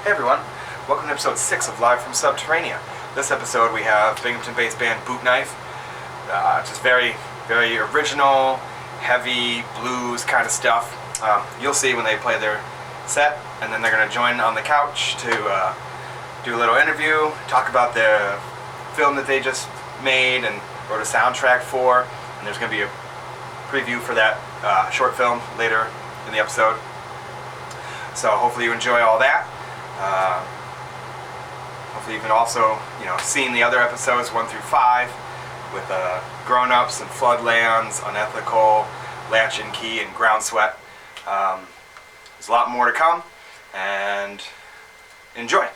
Hey everyone, welcome to episode 6 of Live from Subterranea. This episode we have Binghamton-based band Bootknife. Just very, very original, heavy blues kind of stuff. You'll see when they play their set, and then they're going to join on the couch to do a little interview, talk about the film that they just made and wrote a soundtrack for, and there's going to be a preview for that short film later in the episode. So hopefully you enjoy all that. Hopefully you can also, seen the other episodes 1 through 5 with Grown-Ups and Floodlands, Unethical, Latch and Key, and Ground Sweat. There's a lot more to come, and enjoy.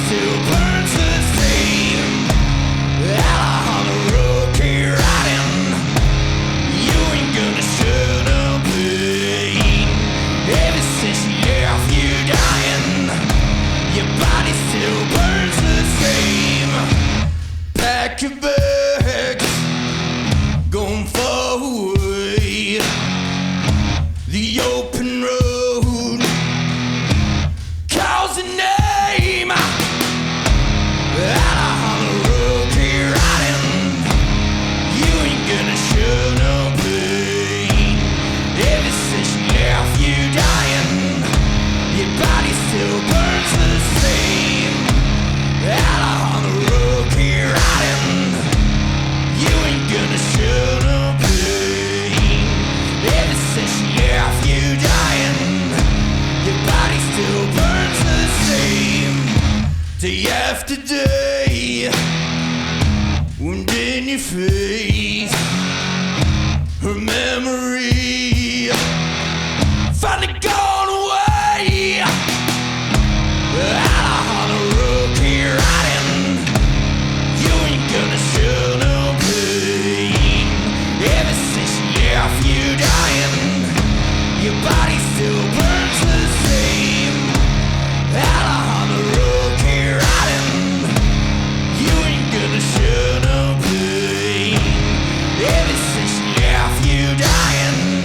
still burns the same. Out on the road, keep riding. You ain't gonna shut up pain. Ever since you left, you dying. Your body still burns the same. Pack your bags, going far away. The open road calls a name. Out on the road, keep riding. You ain't gonna show no pain. Ever since you left, you dying. Your body still burns the same. Out on the road, keep riding. You ain't gonna show no pain. Ever since you left, you dying. Your body still burns the same. Day after day, wound in your face. Her memory finally gone away. Out on the road, keep riding. You ain't gonna show no pain. Ever since you left, you dying. Your body still burns the same. Out on the road, keep riding. You ain't gonna show no pain. Ever since you left, you dying.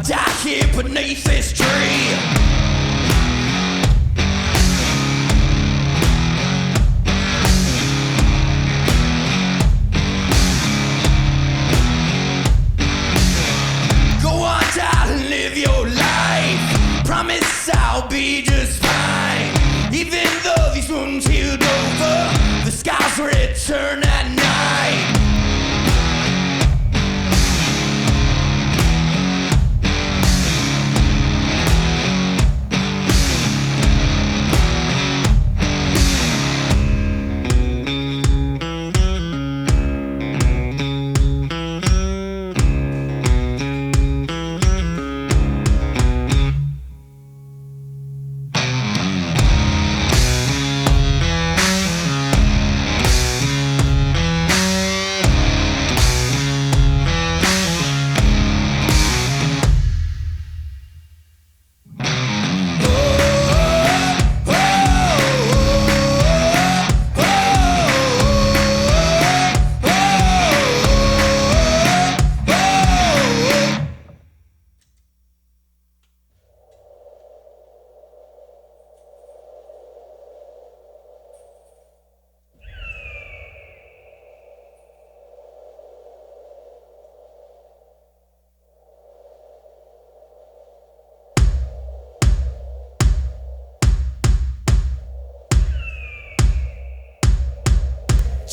die here beneath this tree. Go on down and live your life. Promise I'll be just fine. Even though these wounds healed over, the scars return at night.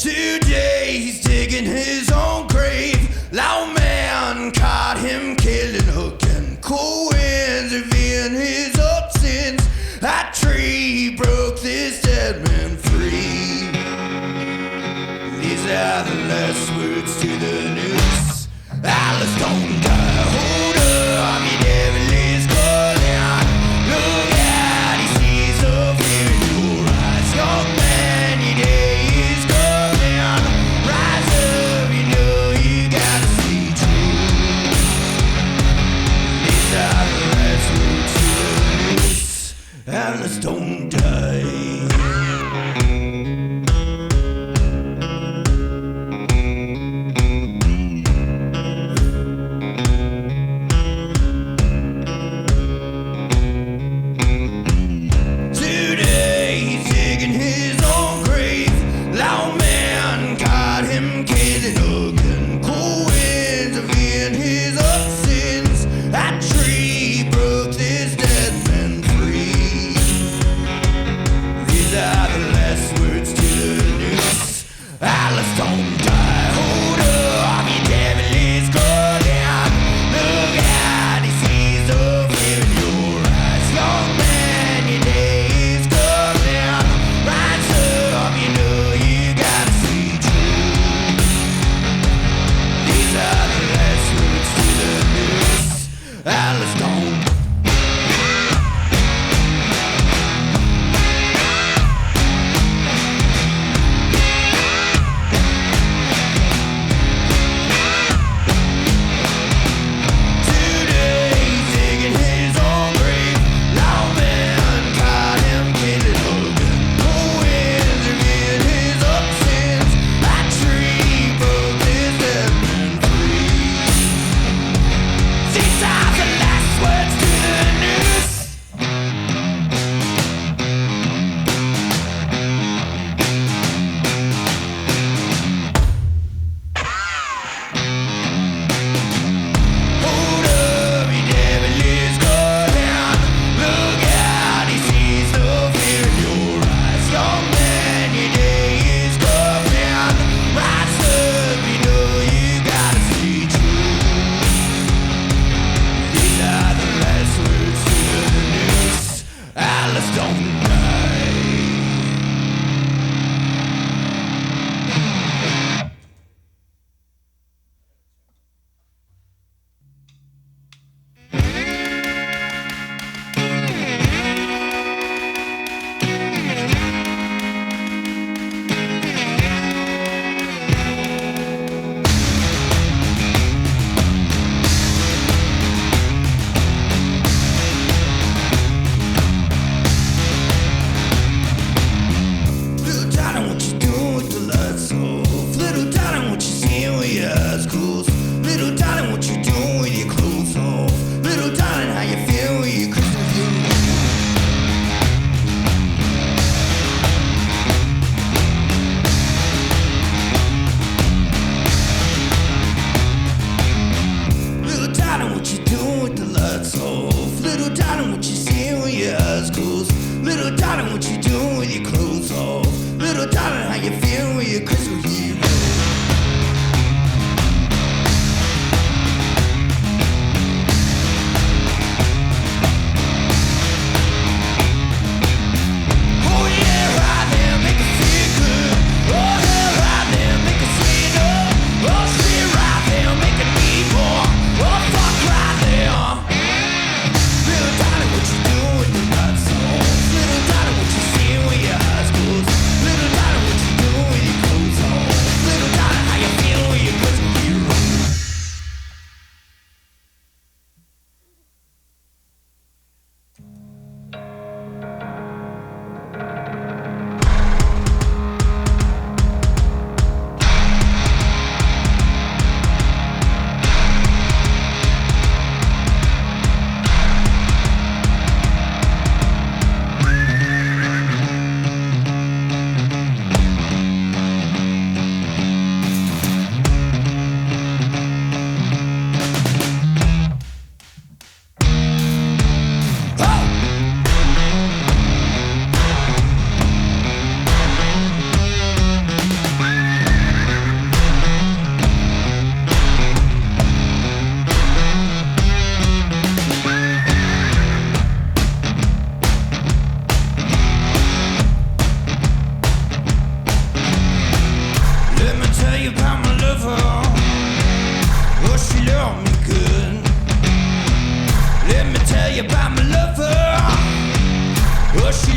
Today he's digging his own grave. Loud man caught him killing Hook, and cold winds revealing his old sins. A tree broke this dead man free. These are the last words to the noose. Alice, don't die, hold up, your devil is calling. Look out, he sees the fear in your eyes. Young man, your day is coming. Rise up, you know you gotta stay true. These are the last words to the noose. Alice, don't die.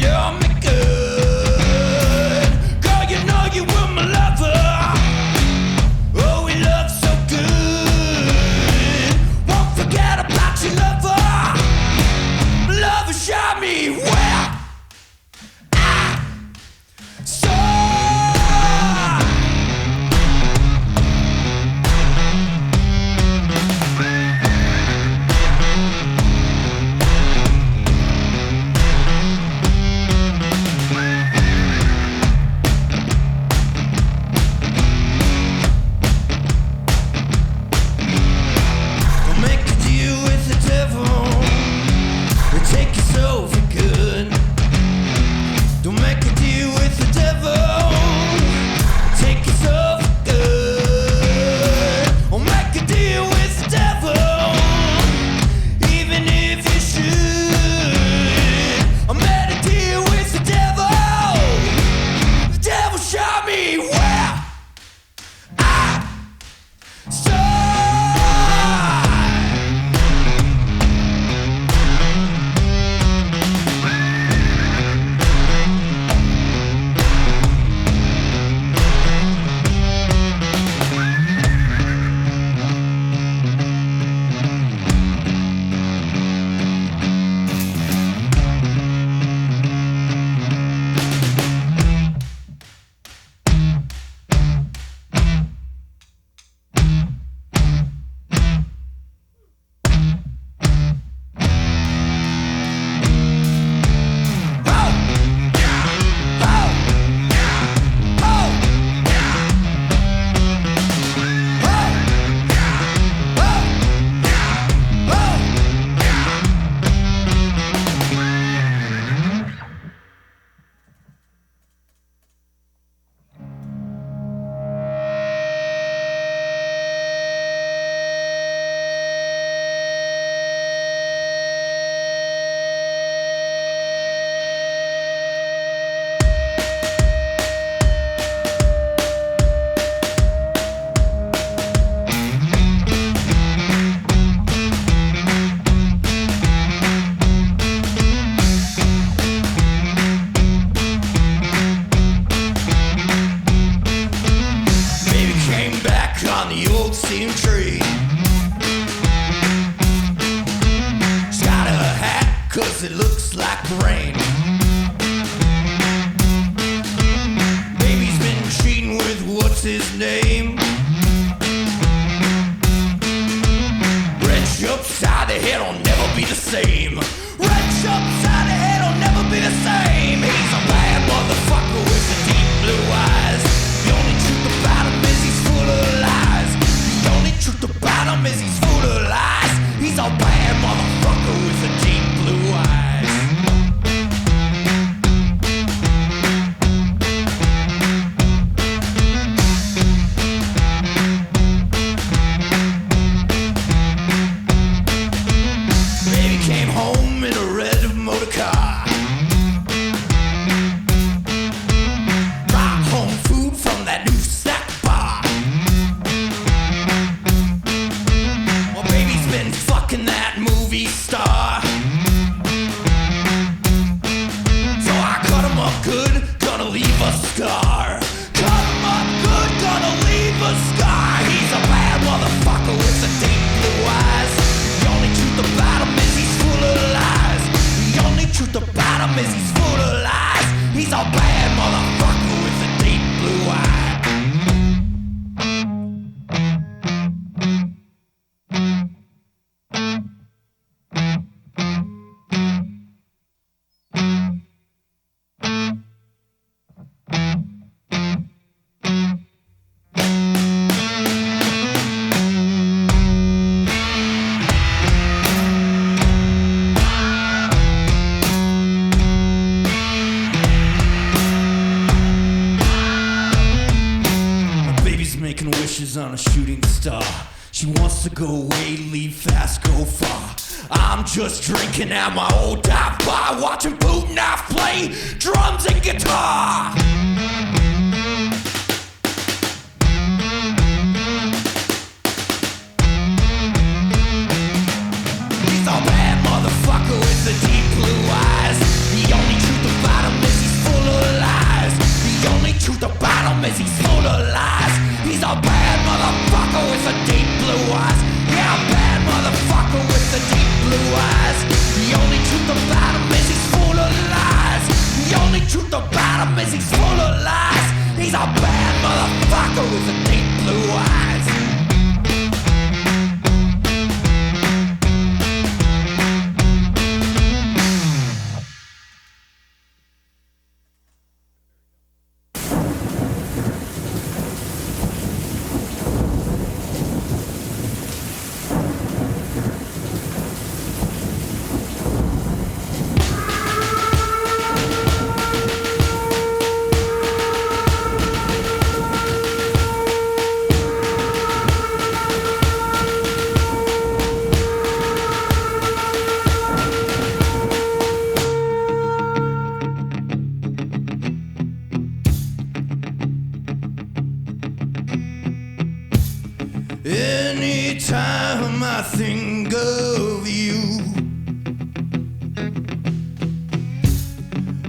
love me good. Girl, you know you were my lover. Oh, we love so good. Won't forget about your lover. Lover shot me where I saw. Take yourself for good. Don't make a deal with the devil. Take yourself for good. Don't make a deal with the devil. Even if you should. I made a deal with the devil. The devil shot me where I saw. On the old steam tree. She's got a hat 'cause it looks like rain. Baby's been cheating with what's his name. Red shirt side the head will never be the same. Red shirt side the head will never be the same. He's a bad motherfucker with the deep blue eyes. The only truth about him is he's full of lies. The only truth about him is he's full of lies. He's a bad motherfucker with the deep blue eyes. Baby came home in a red motor car. Brought home food from that new snack bar. Well, baby's been fucking that movie star. So I cut him up good, gonna leave a scar. Cut him up good, gonna leave a scar. He's a bad motherfucker with the deep blue eyes. The only truth about him is he's full of lies. The only truth about him is he's full of lies. He's a bad motherfucker with the deep blue eyes. Making wishes on a shooting star. She wants to go away, leave fast, go far. I'm just drinking at my old dive bar, watching Bootknife play drums and guitar. He's a bad motherfucker with the deep blue eyes. The only truth about with the deep blue eyes. Yeah, a bad motherfucker with the deep blue eyes. The only truth about him is he's full of lies. The only truth about him is he's full of lies. He's a bad motherfucker with the deep blue eyes. Anytime I think of you,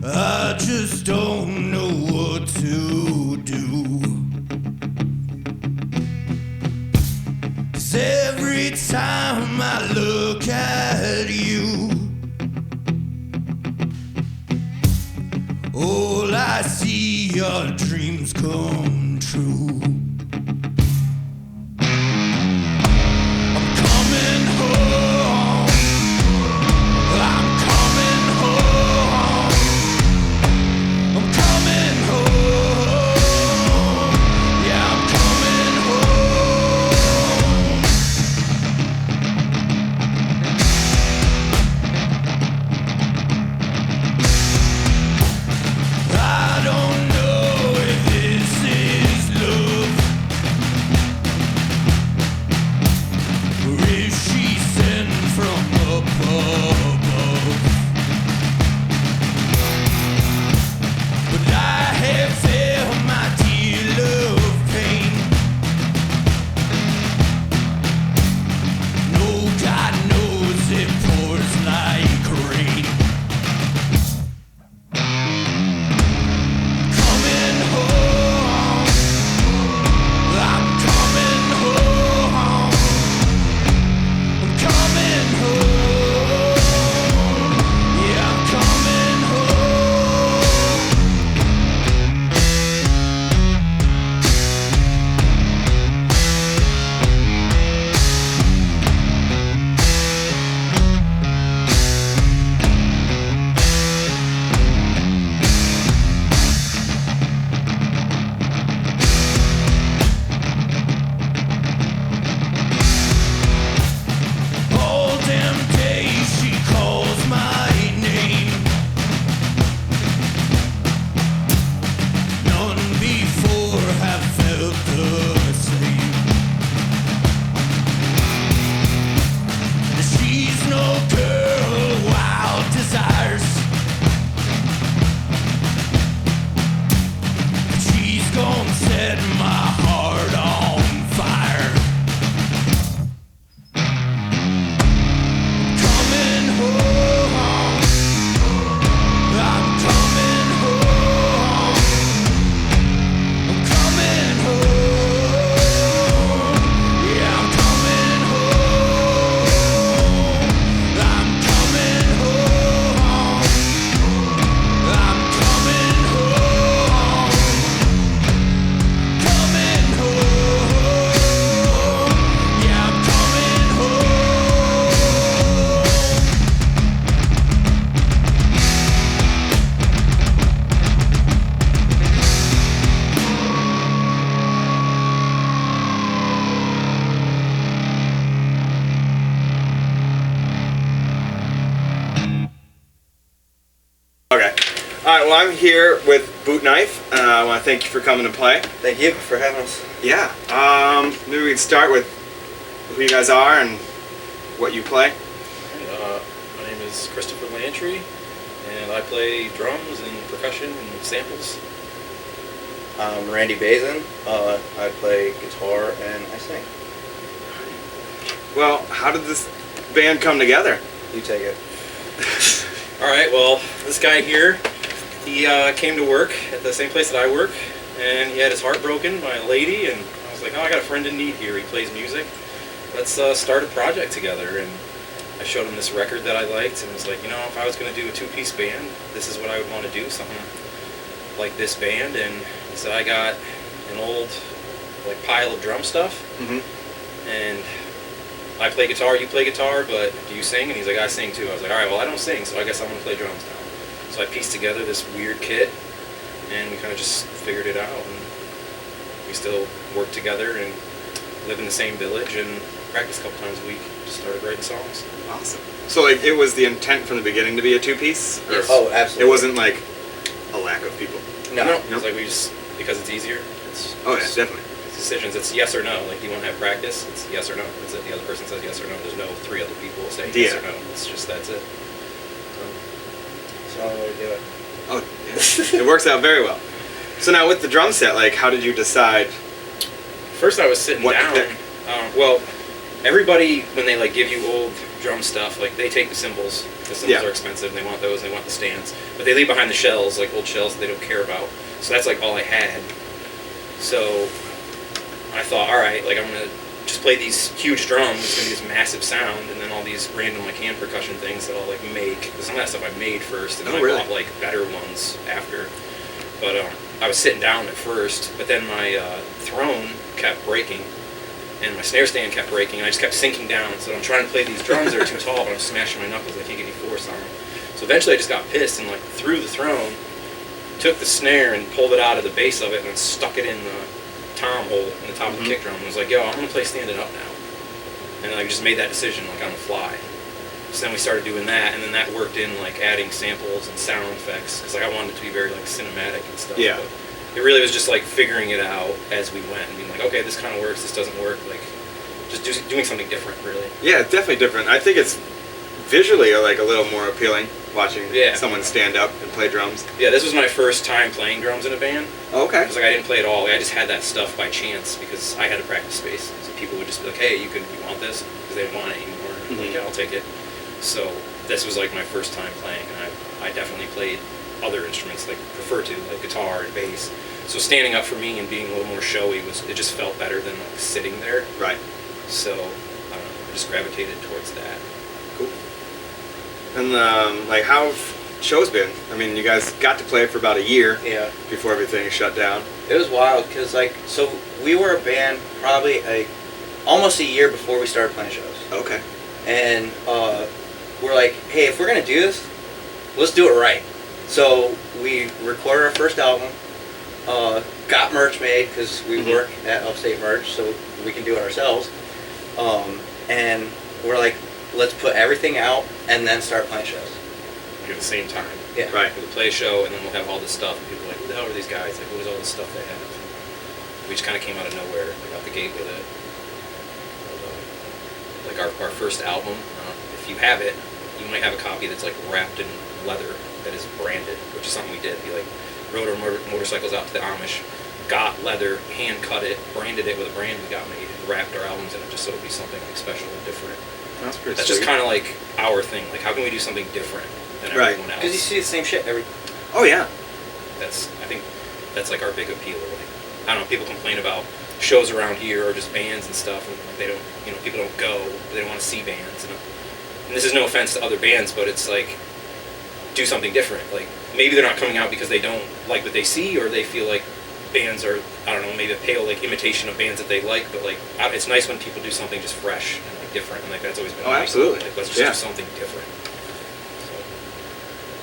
I just don't know what to do. 'Cause every time I look at you, all I see are dreams come true. Alright, well I'm here with Bootknife. I want to thank you for coming to play. Thank you for having us. Yeah, maybe we can start with who you guys are and what you play. My name is Christopher Lantry, and I play drums and percussion and samples. I'm Randy Bazin. I play guitar and I sing. Well, how did this band come together? You take it. Alright, well, this guy here, he came to work at the same place that I work, and he had his heart broken by a lady, and I was like, oh, I got a friend in need here. He plays music. Let's start a project together. And I showed him this record that I liked, and was like, if I was going to do a two-piece band, this is what I would want to do, something like this band. And he said, I got an old pile of drum stuff, and I play guitar, you play guitar, but do you sing? And he's like, I sing too. I was like, all right, well, I don't sing, so I guess I'm going to play drums now. So I pieced together this weird kit, and we kind of just figured it out. And we still work together and live in the same village and practice a couple times a week. Just started writing songs. Awesome. So it was the intent from the beginning to be a two-piece? Yes. Oh, absolutely. It wasn't like a lack of people? No. It's like we just, because it's easier. Oh, yeah, definitely. Decisions. It's yes or no. Like, you want to have practice? It's yes or no. That's it. The other person says yes or no. There's no three other people saying yes or no. It's just, that's it. That's the only way to do it. Oh, yeah. It works out very well. So now with the drum set, how did you decide? First, I was sitting What to down. pick? Well, everybody, when they give you old drum stuff, they take the cymbals. The cymbals are expensive, and they want those. They want the stands, but they leave behind the shells, old shells that they don't care about. So that's all I had. So I thought, all right, I'm gonna just play these huge drums. It's gonna be this massive sound, and then all these random hand percussion things that I'll make. Some of that stuff I made first, and then I bought better ones after. But I was sitting down at first, but then my throne kept breaking, and my snare stand kept breaking, and I just kept sinking down. So I'm trying to play these drums that are too tall, but I'm smashing my knuckles. I can't get any force on them. So eventually I just got pissed and threw the throne, took the snare and pulled it out of the base of it, and then stuck it in the tom hole in the top of the kick drum. And was like, yo, I'm gonna play standing up now. And I just made that decision on the fly. So then we started doing that, and then that worked in adding samples and sound effects, because I wanted it to be very cinematic and stuff. Yeah. But it really was just figuring it out as we went and being okay, this kind of works, this doesn't work. Just doing something different, really. Yeah, it's definitely different. I think it's visually a little more appealing watching someone stand up and play drums. Yeah, this was my first time playing drums in a band. Oh, okay. Because I didn't play at all. I just had that stuff by chance because I had a practice space. So people would just be like, hey, you want this? Because they didn't want it anymore. I'm like, yeah, I'll take it. So this was my first time playing, and I definitely played other instruments prefer to, guitar and bass. So standing up for me and being a little more showy it just felt better than sitting there. Right. So I don't know, I just gravitated towards that. Cool. And how have shows been? I mean, you guys got to play for about a year. Yeah. Before everything shut down. It was wild because so we were a band probably almost a year before we started playing shows. Okay. And we're like, hey, if we're gonna do this, let's do it right. So we recorded our first album, got merch made because we work at Upstate Merch, so we can do it ourselves. And we're like, let's put everything out and then start playing shows. At the same time. Yeah. Right. We'll play a show, and then we'll have all this stuff, and people are like, who the hell are these guys? What is all this stuff they have? We just kind of came out of nowhere, out the gate with it. Our first album, if you have it, you might have a copy that's wrapped in leather that is branded, which is something we did. We rode our motorcycles out to the Amish, got leather, hand cut it, branded it with a brand we got made, and wrapped our albums in it just so it'll be something special and different. That's pretty That's sweet. just kind of our thing. How can we do something different than everyone else? Because you see the same shit every. Oh yeah. I think that's our big appeal. I don't know, people complain about shows around here or just bands and stuff, and they don't, people don't go, they don't want to see bands. And this is no offense to other bands, but it's do something different. Maybe they're not coming out because they don't like what they see, or they feel like bands are, I don't know, maybe a pale imitation of bands that they like, but it's nice when people do something just fresh and different, and that's always been absolutely. Let's just do something different.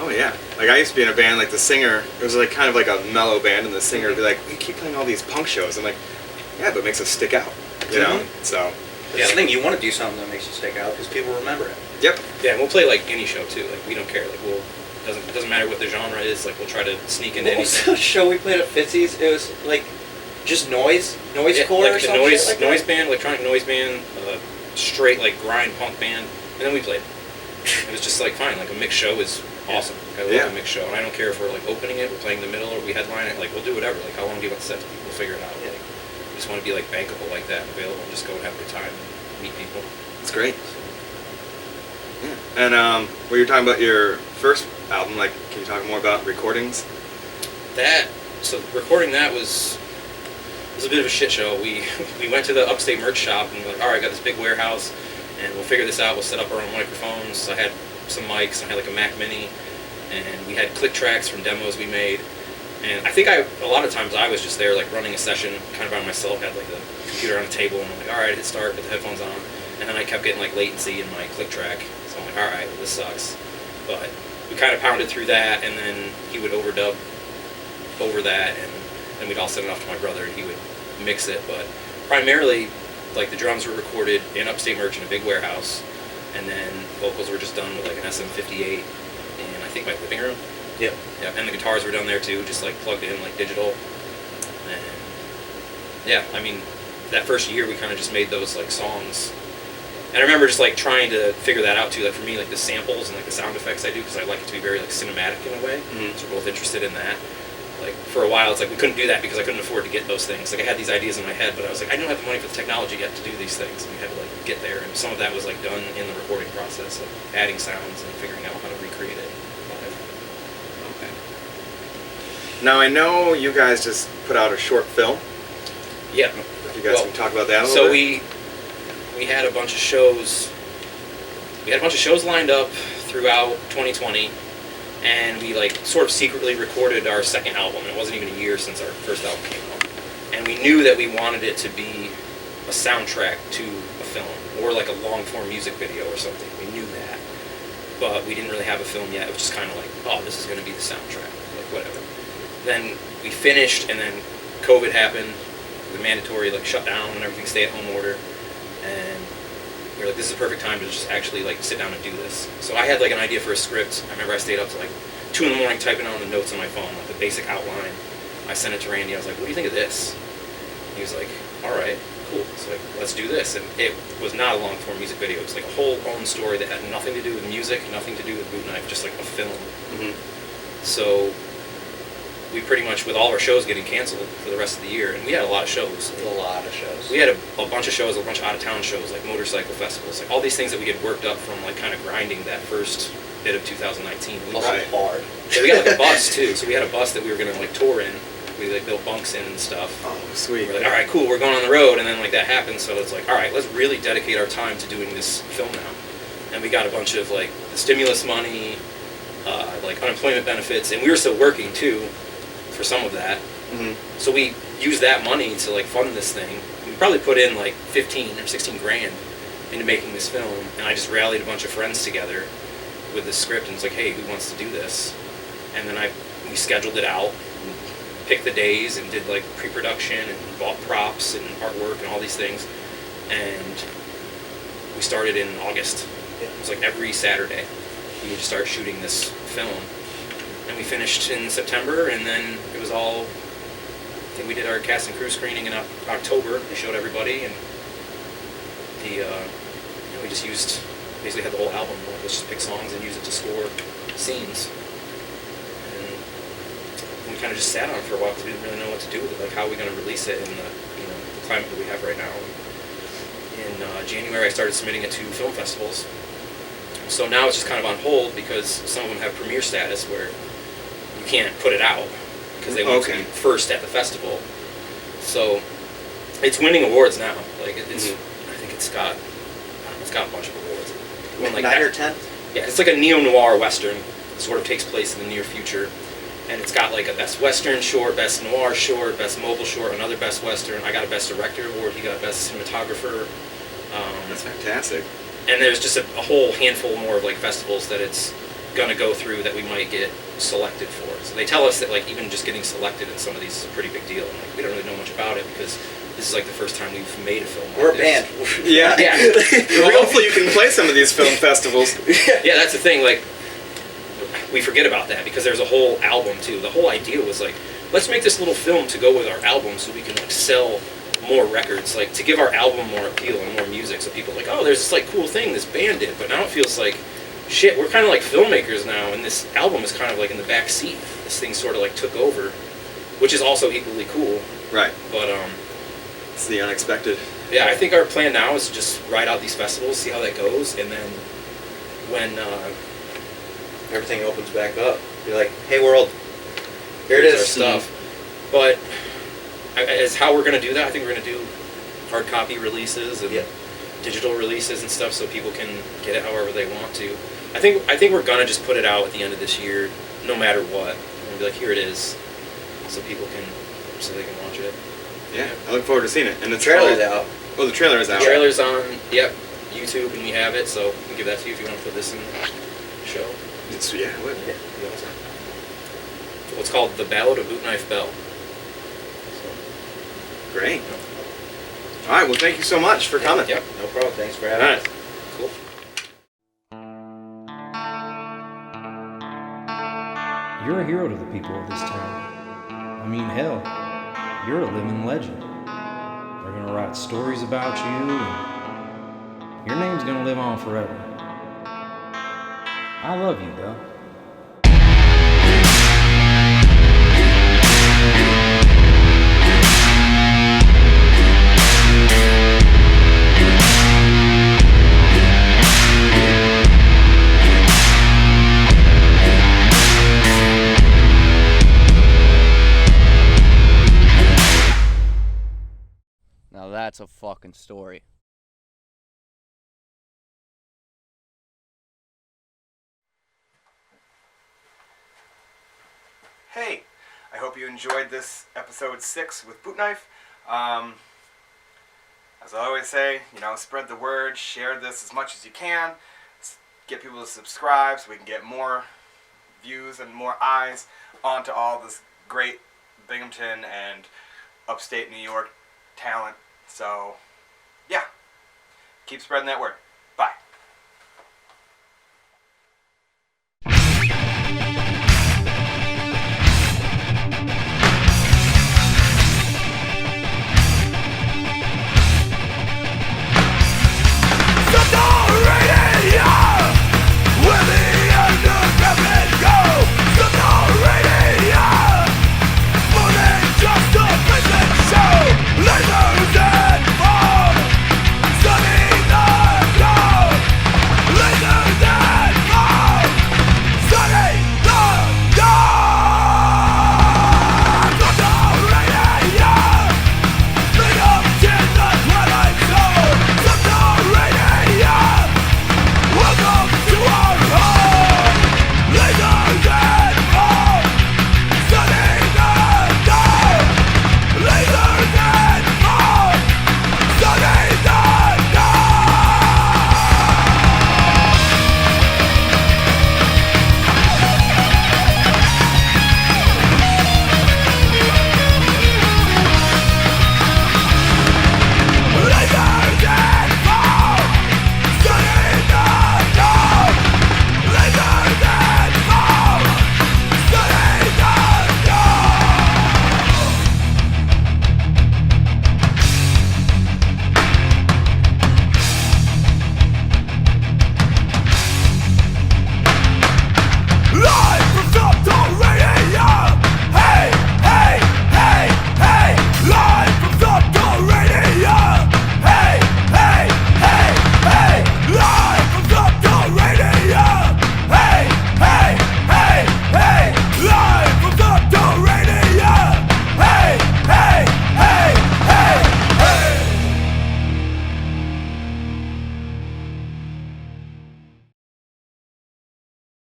Oh yeah. I used to be in a band, the singer, it was kind of a mellow band, and the singer would be like, we keep playing all these punk shows. I'm like, yeah, but it makes us stick out, you know? So. Yeah, the thing, you want to do something that makes you stick out because people remember it. Yep. Yeah, and we'll play any show too. We don't care. It doesn't matter what the genre is. We'll try to sneak into What was anything. the show we played at Fitzy's? It was just noisecore or something. Noise band, electronic noise band, straight grind punk band, and then we played. It was just fine. A mixed show is awesome. I love a mixed show, and I don't care if we're opening it, we're playing the middle, or we headline it. We'll do whatever. How long do you want the set to be? We'll figure it out. We just want to be bankable like that, and available, and just go and have a good time and meet people. It's great. Yeah. And when you're talking about your first album, can you talk more about recordings? So recording that was was a bit of a shit show. We went to the Upstate merch shop and we're like, all right, I got this big warehouse, and we'll figure this out. We'll set up our own microphones. I had some mics. I had like a Mac Mini, and we had click tracks from demos we made. And I think a lot of times I was just there like running a session kind of by myself. Had like the computer on the table, and I'm like, all right, hit start, put the headphones on, and then I kept getting like latency in my click track. So I'm like, all right, well, this sucks. But we kind of pounded through that, and then he would overdub over that, and then we'd all send it off to my brother, and he would mix it. But primarily, like the drums were recorded in Upstate Merch in a big warehouse, and then vocals were just done with like an SM58 in I think my living room. Yep. Yeah, and the guitars were done there too, just like plugged in like digital. And yeah, I mean, that first year we kind of just made those like songs. And I remember just like trying to figure that out too. Like for me, like the samples and like the sound effects I do, because I like it to be very like cinematic in a way. Mhm. So we're both interested in that. Like for a while, it's like we couldn't do that because I couldn't afford to get those things. Like I had these ideas in my head, but I was like, I don't have the money for the technology yet to do these things. And we had to like get there, and some of that was like done in the recording process, like adding sounds and figuring out how to recreate it. Okay. Now I know you guys just put out a short film. Yeah. If you guys can talk about that a little So bit. we had a bunch of shows. We had a bunch of shows lined up throughout 2020. And we like sort of secretly recorded our second album. It wasn't even a year since our first album came out. And we knew that we wanted it to be a soundtrack to a film, or like a long form music video or something. We knew that. But we didn't really have a film yet. It was just kind of like, oh, this is going to be the soundtrack. Like, whatever. Then we finished, and then COVID happened. The mandatory like shutdown and everything, stay at home order. And we were like, this is a perfect time to just actually like sit down and do this. So I had like an idea for a script. I remember I stayed up to like 2 in the morning typing on the notes on my phone, like the basic outline. I sent it to Randy. I was like, what do you think of this? He was like, all right, cool. So like, let's do this. And it was not a long form music video. It was like a whole own story that had nothing to do with music, nothing to do with Bootknife, just like a film. Mhm. So we pretty much, with all our shows getting canceled for the rest of the year, and we had a lot of shows. A lot of shows. We had a bunch of shows, a bunch of out-of-town shows, like motorcycle festivals, like all these things that we had worked up from like kind of grinding that first bit of 2019. We, Hustled hard. yeah, we got like a bus too, so we had a bus that we were gonna like tour in. We like built bunks in and stuff. Oh, sweet. We're like, all right, cool, we're going on the road, and then like that happened, so it's like, all right, let's really dedicate our time to doing this film now. And we got a bunch of like the stimulus money, like unemployment benefits, and we were still working too for some of that. Mhm. So we used that money to like fund this thing. We probably put in like 15 or 16 grand into making this film, and I just rallied a bunch of friends together with this script and was like, hey, who wants to do this? And then we scheduled it out, and picked the days, and did like pre-production and bought props and artwork and all these things. And we started in August. It was like every Saturday we would start shooting this film. And we finished in September, and then it was all, I think we did our cast and crew screening in October. We showed everybody, and we just basically had the whole album. Let's just pick songs and use it to score scenes. And we kind of just sat on it for a while because we didn't really know what to do with it. Like, how are we going to release it in the climate that we have right now? In January, I started submitting it to film festivals. So now it's just kind of on hold because some of them have premiere status where you can't put it out because they want to be first at the festival. So it's winning awards now. Like it's, I think it's got a bunch of awards. It won, like 9 or 10? Yeah, it's like a neo-noir western. It sort of takes place in the near future. And it's got like a Best Western short, Best Noir short, Best Mobile short, another Best Western. I got a Best Director award. He got a Best Cinematographer. That's fantastic. And there's just a whole handful more of like festivals that it's gonna go through that we might get selected for. So they tell us that like even just getting selected in some of these is a pretty big deal. And like we don't really know much about it because this is like the first time we've made a film. We're a like band. this. Yeah. Yeah. Well, hopefully you can play some of these film festivals. Yeah, that's the thing. Like we forget about that because there's a whole album too. The whole idea was like, let's make this little film to go with our album so we can like sell more records, like to give our album more appeal and more music, so people are like, oh, there's this like cool thing this band did. But now it feels like, shit, we're kind of like filmmakers now, and this album is kind of like in the back seat. This thing sort of like took over, which is also equally cool. Right. But It's the unexpected. yeah, I think our plan now is to just ride out these festivals, see how that goes, and then when Everything opens back up. You're like, hey world, here it here's is. our stuff. But as how we're going to do that, I think we're going to do hard copy releases and Yeah. digital releases and stuff, so people can get it however they want to. I think we're going to just put it out at the end of this year, no matter what. We're going to be like, here it is, so they can watch it. Yeah, I look forward to seeing it. And the Trailer's out. Oh, the trailer is The out. trailer's on, YouTube, and we have it, so we can give that to you if you want to put this in the show. Yeah, I would. Yeah, it'd be awesome. Well, it's called The Ballad of Bootknife Bell. Great. All right, well, thank you so much for coming. Yep, no problem. Thanks for All having right. us. Cool. You're a hero to the people of this town. I mean, hell, you're a living legend. They're gonna write stories about you, and your name's gonna live on forever. I love you, Belle. Now that's a fucking story. Hey, I hope you enjoyed this episode 6 with Bootknife. As I always say, spread the word, share this as much as you can, get people to subscribe so we can get more views and more eyes onto all this great Binghamton and upstate New York talent. So, yeah, keep spreading that word.